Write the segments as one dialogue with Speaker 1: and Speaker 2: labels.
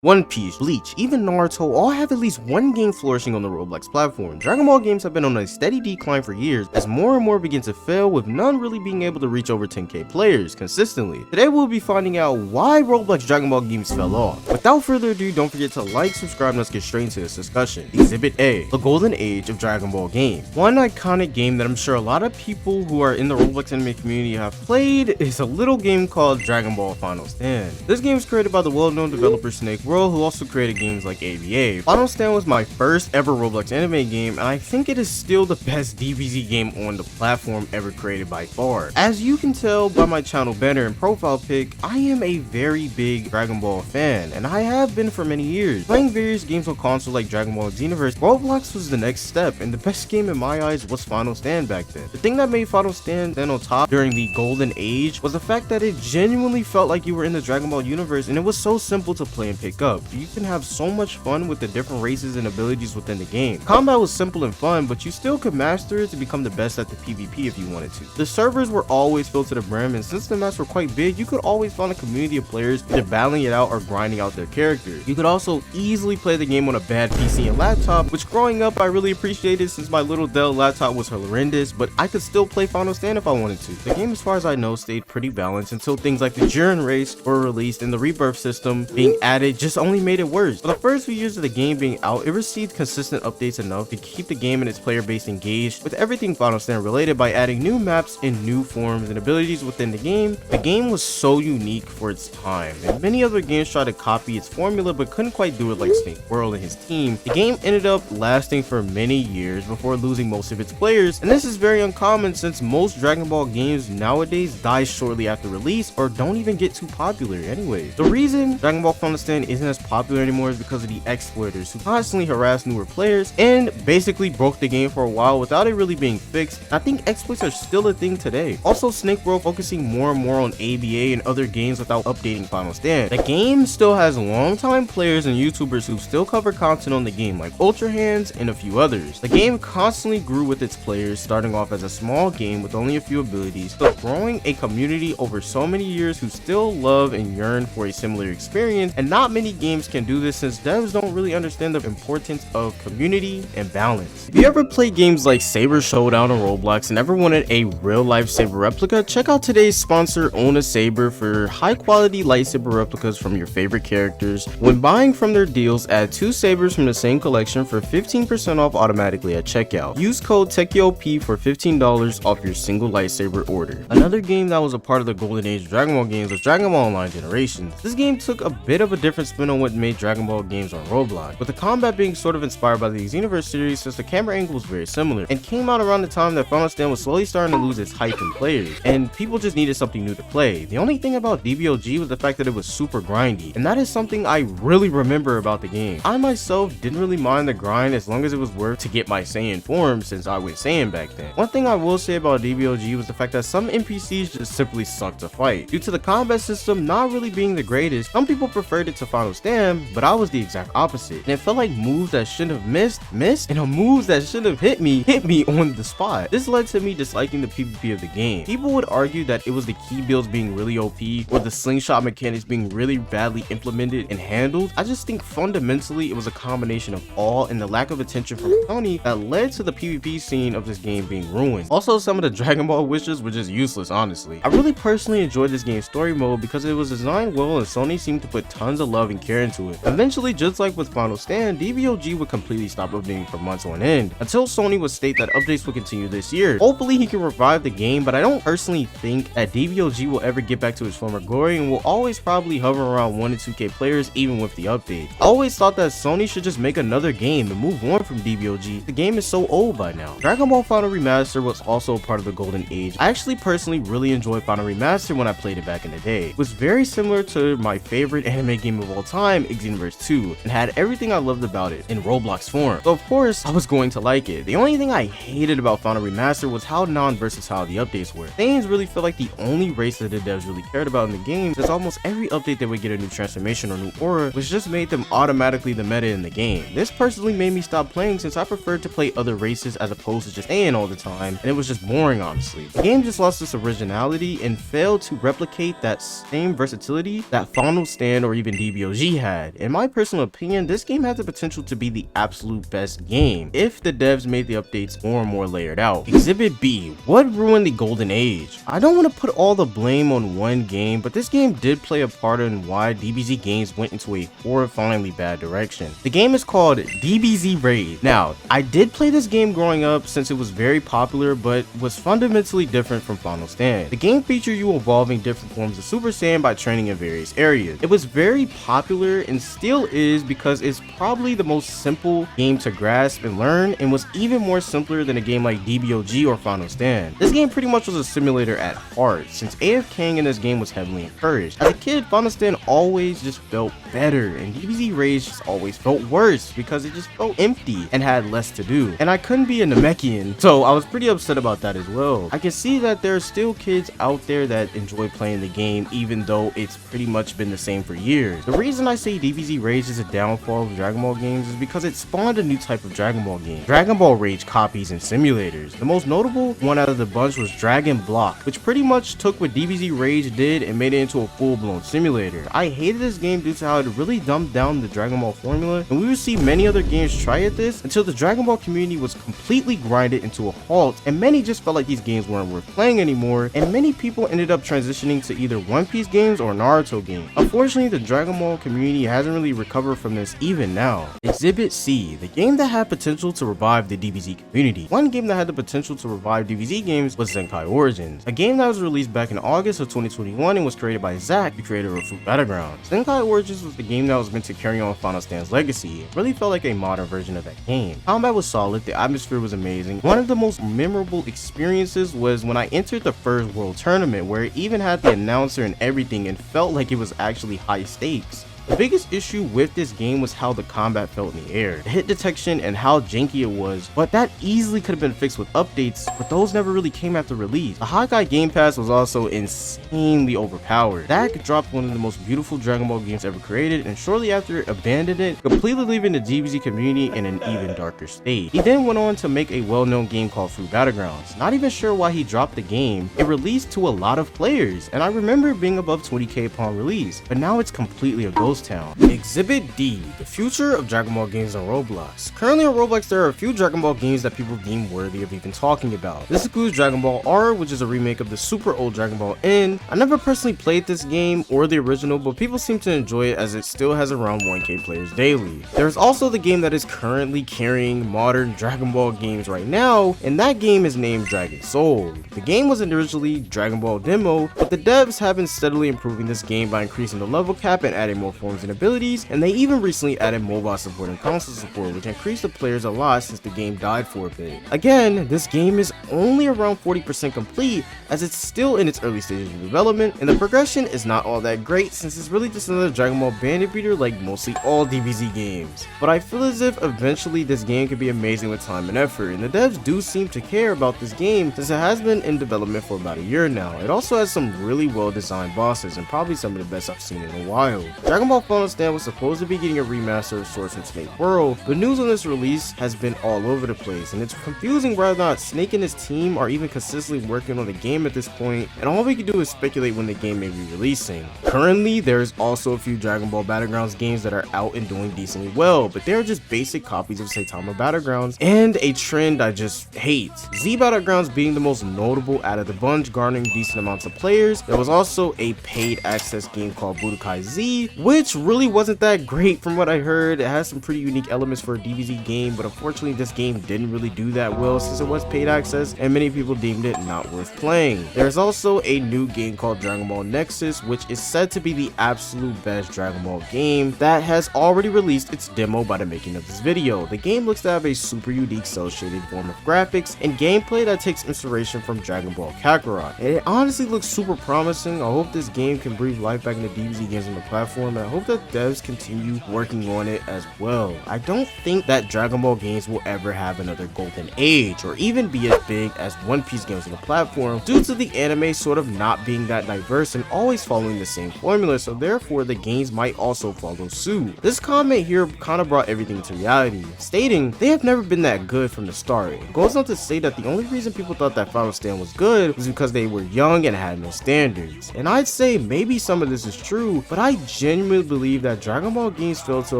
Speaker 1: One Piece, Bleach, even Naruto all have at least one game flourishing on the Roblox platform. Dragon Ball games have been on a steady decline for years as more and more begin to fail, with none really being able to reach over 10k players consistently. Today we'll be finding out why Roblox Dragon Ball games fell off. Without further ado, don't forget to like, subscribe, and let's get straight into this discussion. Exhibit A, the golden age of Dragon Ball games. One iconic game that I'm sure a lot of people who are in the Roblox anime community have played is a little game called Dragon Ball Final Stand. This game is created by the well-known developer Snake, who also created games like ABA. Final Stand was my first ever Roblox anime game, and I think it is still the best DBZ game on the platform ever created by far. As you can tell by my channel banner and profile pic, I am a very big Dragon Ball fan, and I have been for many years. Playing various games on console like Dragon Ball Xenoverse, Roblox was the next step, and the best game in my eyes was Final Stand back then. The thing that made Final Stand stand on top during the golden age was the fact that it genuinely felt like you were in the Dragon Ball universe, and it was so simple to play and pick up. You can have so much fun with the different races and abilities within the game. Combat was simple and fun, but you still could master it to become the best at the PvP if you wanted to. The servers were always filled to the brim, and since the maps were quite big, you could always find a community of players either battling it out or grinding out their characters. You could also easily play the game on a bad PC and laptop, which growing up I really appreciated since my little Dell laptop was horrendous, but I could still play Final Stand if I wanted to. The game, as far as I know, stayed pretty balanced until things like the Jiren race were released, and the rebirth system being added just only made it worse. For the first few years of the game being out, it received consistent updates enough to keep the game and its player base engaged with everything Final Stand related by adding new maps and new forms and abilities within the game. The game was so unique for its time, and many other games tried to copy its formula but couldn't quite do it like Snake World and his team. The game ended up lasting for many years before losing most of its players, and this is very uncommon since most Dragon Ball games nowadays die shortly after release or don't even get too popular anyways. The reason Dragon Ball Final Stand isn't as popular anymore is because of the exploiters who constantly harass newer players and basically broke the game for a while without it really being fixed. I think exploits are still a thing today. Also, Snake World focusing more and more on ABA and other games without updating Final Stand. The game still has longtime players and YouTubers who still cover content on the game like Ultra Hands and a few others. The game constantly grew with its players, starting off as a small game with only a few abilities, but growing a community over so many years who still love and yearn for a similar experience, and not many games can do this since devs don't really understand the importance of community and balance. If you ever played games like Saber Showdown on Roblox and ever wanted a real-life Saber replica, check out today's sponsor, Own a Saber, for high-quality lightsaber replicas from your favorite characters. When buying from their deals, add 2 sabers from the same collection for 15% off automatically at checkout. Use code TechioP for $15 off your single lightsaber order. Another game that was a part of the golden age of Dragon Ball games was Dragon Ball Online Generations. This game took a bit of a different spin on what made Dragon Ball games on Roblox, with the combat being sort of inspired by the Xenoverse series since the camera angle was very similar, and came out around the time that Final Stand was slowly starting to lose its hype in players, and people just needed something new to play. The only thing about DBOG was the fact that it was super grindy, and that is something I really remember about the game. I myself didn't really mind the grind as long as it was worth to get my Saiyan form since I was Saiyan back then. One thing I will say about DBOG was the fact that some NPCs just simply sucked to fight. Due to the combat system not really being the greatest, some people preferred it to Final Stand, but I was the exact opposite, and it felt like moves that shouldn't have missed, and moves that should have hit me on the spot. This led to me disliking the PvP of the game. People would argue that it was the key builds being really OP or the slingshot mechanics being really badly implemented and handled. I just think fundamentally it was a combination of all, and the lack of attention from Sony that led to the PvP scene of this game being ruined. Also, some of the Dragon Ball wishes were just useless, honestly. I really personally enjoyed this game's story mode because it was designed well and Sony seemed to put tons of love and care into it. Eventually, just like with Final Stand, DBOG would completely stop updating for months on end, until Sony would state that updates will continue this year. Hopefully he can revive the game, but I don't personally think that DBOG will ever get back to its former glory and will always probably hover around 1 to 2k players even with the update. I always thought that Sony should just make another game and move on from DBOG. The game is so old by now. Dragon Ball Final Remastered was also a part of the golden age. I actually personally really enjoyed Final Remastered when I played it back in the day. It was very similar to my favorite anime game of all time, Xenoverse 2, and had everything I loved about it in Roblox form. So of course, I was going to like it. The only thing I hated about Final Remastered was how non-versatile the updates were. Saiyans really felt like the only race that the devs really cared about in the game, since almost every update they would get a new transformation or new aura, which just made them automatically the meta in the game. This personally made me stop playing since I preferred to play other races as opposed to just Saiyan all the time, and it was just boring, honestly. The game just lost its originality and failed to replicate that same versatility that Final Stand or even DBOG DBOG had. In my personal opinion, this game had the potential to be the absolute best game if the devs made the updates more and more layered out. Exhibit B, what ruined the golden age? I don't want to put all the blame on one game, but this game did play a part in why DBZ games went into a horrifyingly bad direction. The game is called DBZ Raid. Now, I did play this game growing up since it was very popular, but was fundamentally different from Final Stand. The game featured you evolving different forms of Super Saiyan by training in various areas. It was very popular and still is because it's probably the most simple game to grasp and learn, and was even more simpler than a game like DBOG or Final Stand. This game pretty much was a simulator at heart, since AFKing in this game was heavily encouraged. As a kid, Final Stand always just felt better, and DBZ Raid just always felt worse because it just felt empty and had less to do. And I couldn't be a Namekian, so I was pretty upset about that as well. I can see that there are still kids out there that enjoy playing the game even though it's pretty much been the same for years. The reason I say DBZ Rage is a downfall of Dragon Ball games is because it spawned a new type of Dragon Ball game, Dragon Ball Rage copies and simulators. The most notable one out of the bunch was BLOX, which pretty much took what DBZ Rage did and made it into a full-blown simulator. I hated this game due to how it really dumbed down the Dragon Ball formula, and we would see many other games try at this until the Dragon Ball community was completely grinded into a halt, and many just felt like these games weren't worth playing anymore, and many people ended up transitioning to either One Piece games or Naruto games. Unfortunately, the Dragon Ball community hasn't really recovered from this even now. Exhibit C, the game that had potential to revive the DBZ community. One game that had the potential to revive DBZ games was Zenkai Origins, a game that was released back in August of 2021 and was created by Zach, the creator of Fruit Battlegrounds. Zenkai Origins was the game that was meant to carry on Final Stand's legacy. It really felt like a modern version of that game. Combat was solid, the atmosphere was amazing. One of the most memorable experiences was when I entered the first world tournament, where it even had the announcer and everything and felt like it was actually high stakes. The biggest issue with this game was how the combat felt in the air, the hit detection and how janky it was, but that easily could have been fixed with updates, but those never really came after release. The Hawkeye Game Pass was also insanely overpowered. Dak dropped one of the most beautiful Dragon Ball games ever created, and shortly after abandoned it, completely leaving the DBZ community in an even darker state. He then went on to make a well-known game called Fruit Battlegrounds. Not even sure why he dropped the game. It released to a lot of players, and I remember it being above 20k upon release, but now it's completely a ghost town. Exhibit D, the future of Dragon Ball games on Roblox. Currently on Roblox, there are a few Dragon Ball games that people deem worthy of even talking about. This includes Dragon Ball R, which is a remake of the super old Dragon Ball N. I never personally played this game or the original, but people seem to enjoy it as it still has around 1k players daily. There's also the game that is currently carrying modern Dragon Ball games right now, and that game is named Dragon Soul. The game was originally Dragon Ball Demo, but the devs have been steadily improving this game by increasing the level cap and adding more forms and abilities, and they even recently added mobile support and console support, which increased the players a lot since the game died for a bit. Again, this game is only around 40% complete as it's still in its early stages of development, and the progression is not all that great since it's really just another Dragon Ball bandit beater like mostly all DBZ games. But I feel as if eventually this game could be amazing with time and effort, and the devs do seem to care about this game since it has been in development for about a year now. It also has some really well designed bosses and probably some of the best I've seen in a while. Dragon Ball Final Stand was supposed to be getting a remaster of Swords and Snake World, but news on this release has been all over the place, and it's confusing whether or not Snake and his team are even consistently working on the game at this point, and all we can do is speculate when the game may be releasing. Currently, there's also a few Dragon Ball Battlegrounds games that are out and doing decently well, but they're just basic copies of Saitama Battlegrounds, and a trend I just hate. Z Battlegrounds being the most notable out of the bunch, garnering decent amounts of players. There was also a paid access game called Budokai Z, which really wasn't that great from what I heard. It has some pretty unique elements for a DBZ game, but unfortunately this game didn't really do that well since it was paid access and many people deemed it not worth playing. There's also a new game called Dragon Ball Nexus, which is said to be the absolute best Dragon Ball game that has already released its demo by the making of this video. The game looks to have a super unique cel shaded form of graphics and gameplay that takes inspiration from Dragon Ball Kakarot, and it honestly looks super promising. I hope this game can breathe life back into DBZ games on the platform, and I hope that devs continue working on it as well. I don't think that Dragon Ball games will ever have another golden age or even be as big as One Piece games on the platform due to the anime sort of not being that diverse and always following the same formula, so therefore the games might also follow suit. This comment here kind of brought everything to reality, stating they have never been that good from the start. It goes on to say that the only reason people thought that Final Stand was good was because they were young and had no standards, and I'd say maybe some of this is true, but I genuinely really believe that Dragon Ball games fail to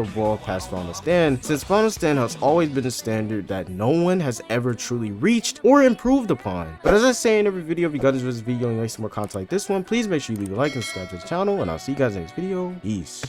Speaker 1: evolve past Final Stand, since Final Stand has always been a standard that no one has ever truly reached or improved upon. But as I say in every video, if you guys enjoyed this video and you like some more content like this one, please make sure you leave a like and subscribe to the channel, and I'll see you guys in the next video. Peace.